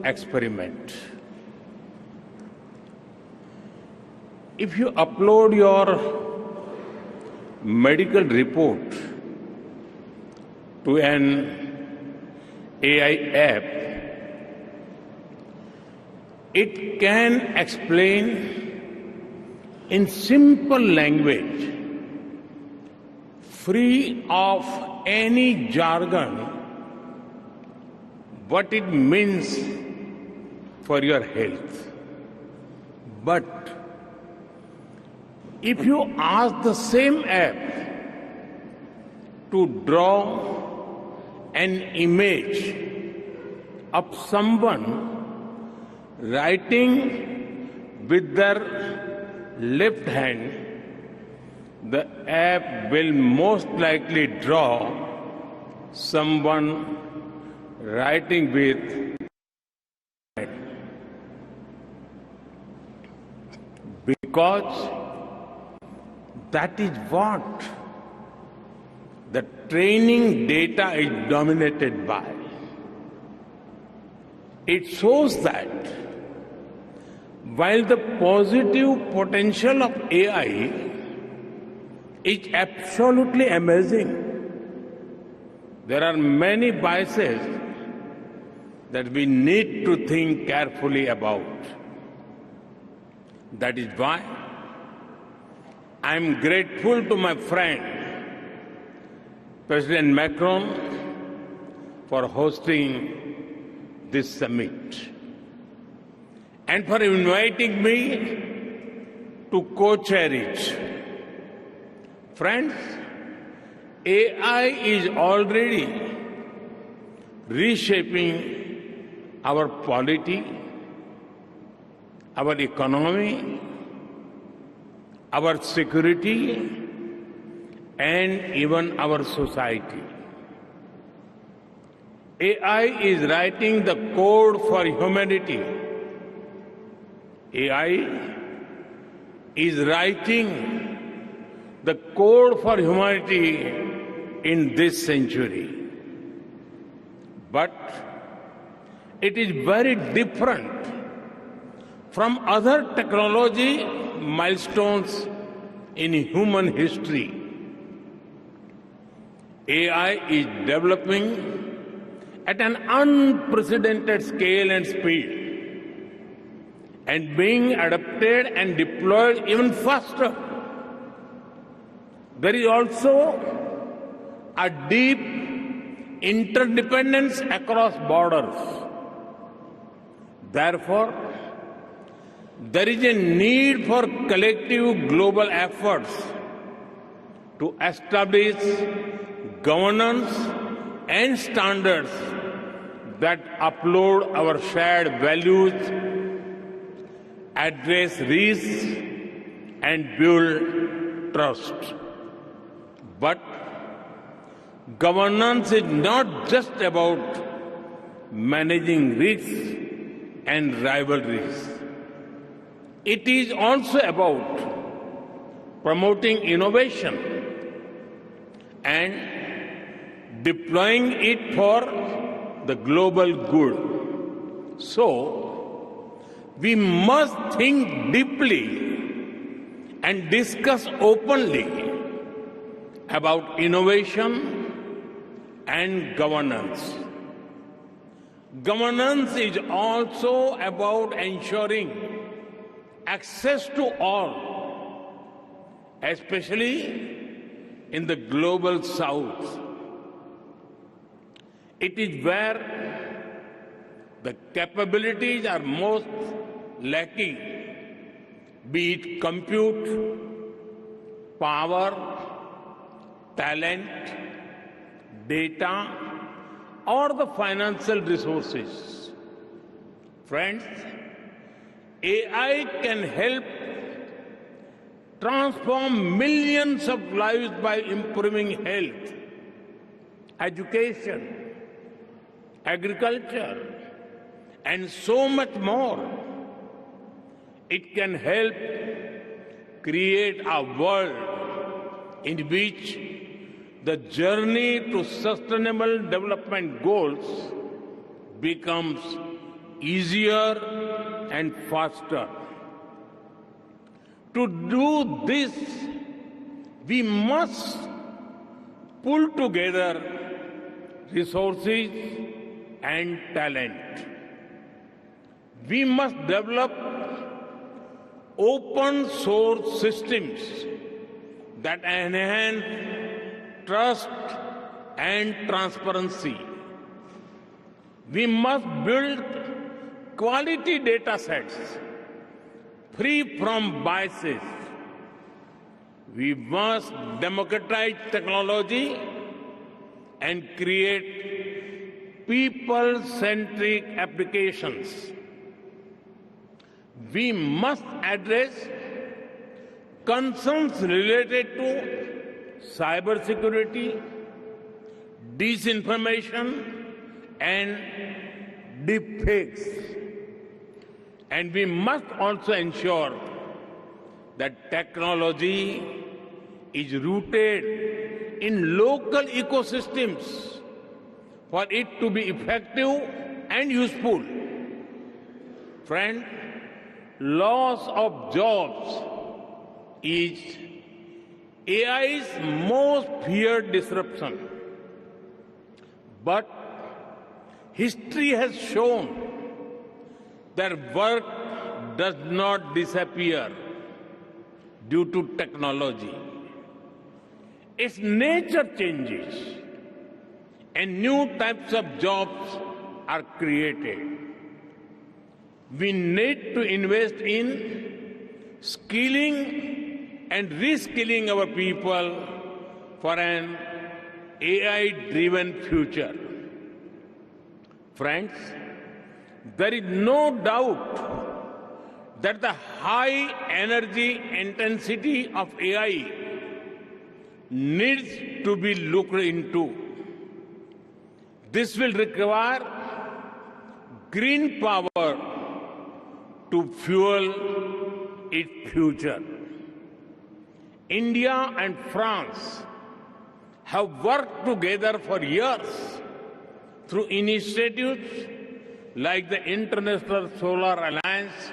experiment. If you upload your medical report to an AI app, it can explain in simple language, free of any jargon, what it means for your health. But if you ask the same app to draw an image of someone writing with their left hand, the app will most likely draw someone writing with because that is what the training data is dominated by. It shows that while the positive potential of AI is absolutely amazing, there are many biases that we need to think carefully about. That is why I am grateful to my friend, President Macron, for hosting this summit and for inviting me to co-chair it. Friends, AI is already reshaping our polity, our economy, our security, and even our society. AI is writing the code for humanity. AI is writing the code for humanity in this century. But it is very different from other technology milestones in human history. AI is developing at an unprecedented scale and speed and being adapted and deployed even faster. There is also a deep interdependence across borders. Therefore, there is a need for collective global efforts to establish governance and standards that uphold our shared values, address risks, and build trust. But governance is not just about managing risks and rivalries. It is also about promoting innovation and deploying it for the global good. So, we must think deeply and discuss openly about innovation and governance. Governance is also about ensuring access to all, especially in the global south. It is where the capabilities are most lacking, be it compute, power, talent, data, or the financial resources. Friends, AI can help transform millions of lives by improving health, education, agriculture, and so much more. It can help create a world in which the journey to sustainable development goals becomes easier and faster. To do this, we must pull together resources and talent. We must develop open source systems that enhance trust and transparency. We must build quality data sets free from biases. We must democratize technology and create people-centric applications. We must address concerns related to cybersecurity, disinformation, and deepfakes. And we must also ensure that technology is rooted in local ecosystems for it to be effective and useful. Friends, loss of jobs is AI's most feared disruption. But history has shown that work does not disappear due to technology. Its nature changes and new types of jobs are created. We need to invest in skilling and reskilling our people for an AI-driven future. Friends, there is no doubt that the high energy intensity of AI needs to be looked into. This will require green power to fuel its future. India and France have worked together for years through initiatives like the International Solar Alliance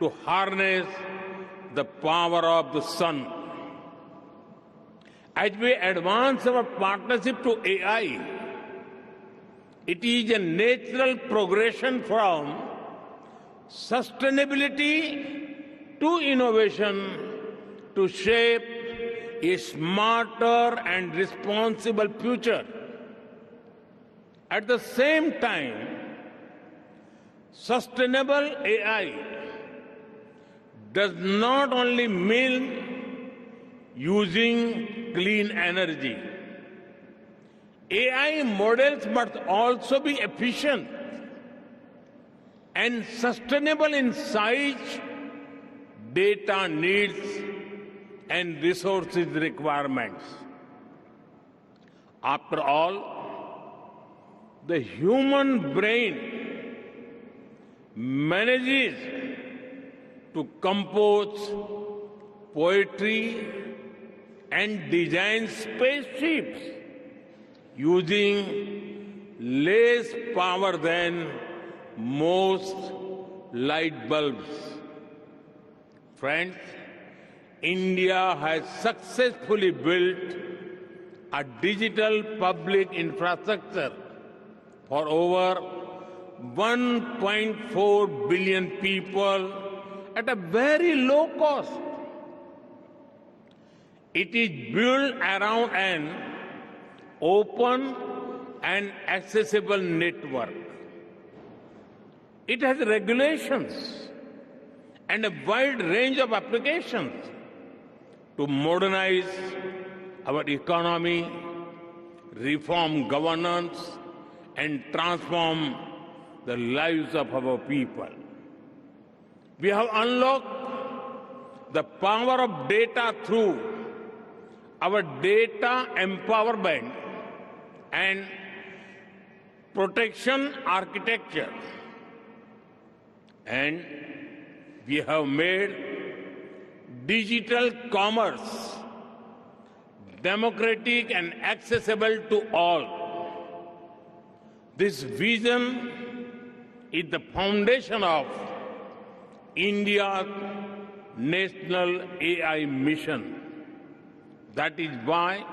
to harness the power of the sun. As we advance our partnership to AI, it is a natural progression from sustainability to innovation to shape a smarter and responsible future. At the same time, sustainable AI does not only mean using clean energy. AI models must also be efficient and sustainable in size, data needs, and resources requirements. After all, the human brain manages to compose poetry and design spaceships using less power than most light bulbs. Friends, India has successfully built a digital public infrastructure for over 1.4 billion people at a very low cost. It is built around an open and accessible network. It has regulations and a wide range of applications to modernize our economy, reform governance, and transform the lives of our people. We have unlocked the power of data through our data empowerment and protection architecture. And we have made digital commerce democratic and accessible to all. This vision is the foundation of India's national AI mission. That is why,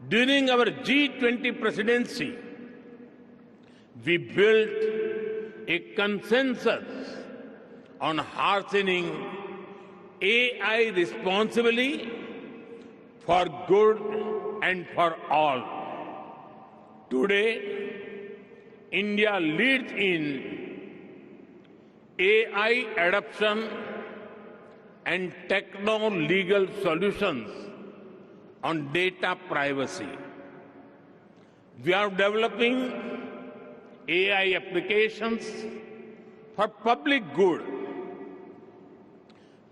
during our G20 presidency, we built a consensus on harnessing AI responsibly for good and for all. Today, India leads in AI adoption and techno-legal solutions on data privacy. We are developing AI applications for public good.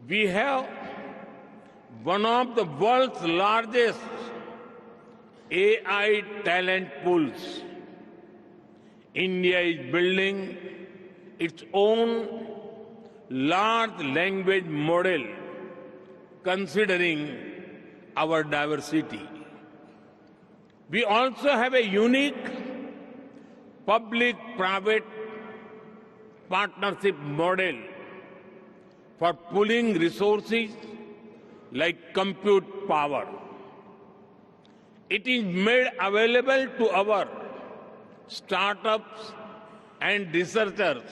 We have one of the world's largest AI talent pools. India is building its own large language model considering our diversity. We also have a unique public-private partnership model for pooling resources like compute power. It is made available to our startups and researchers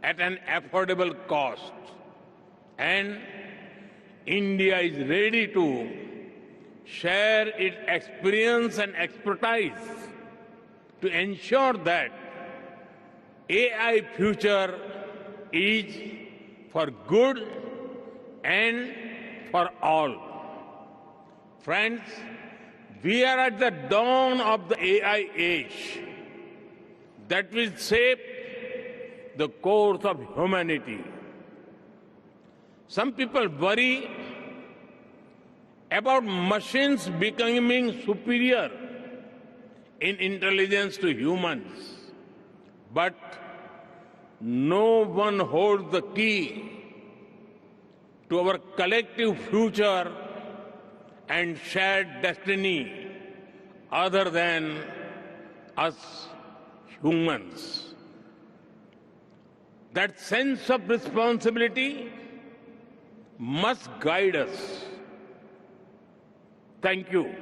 at an affordable cost. And India is ready to share its experience and expertise to ensure that AI future is for good and for all. Friends, we are at the dawn of the AI age that will shape the course of humanity. Some people worry about machines becoming superior in intelligence to humans. But no one holds the key to our collective future and shared destiny other than us humans. That sense of responsibility must guide us. Thank you.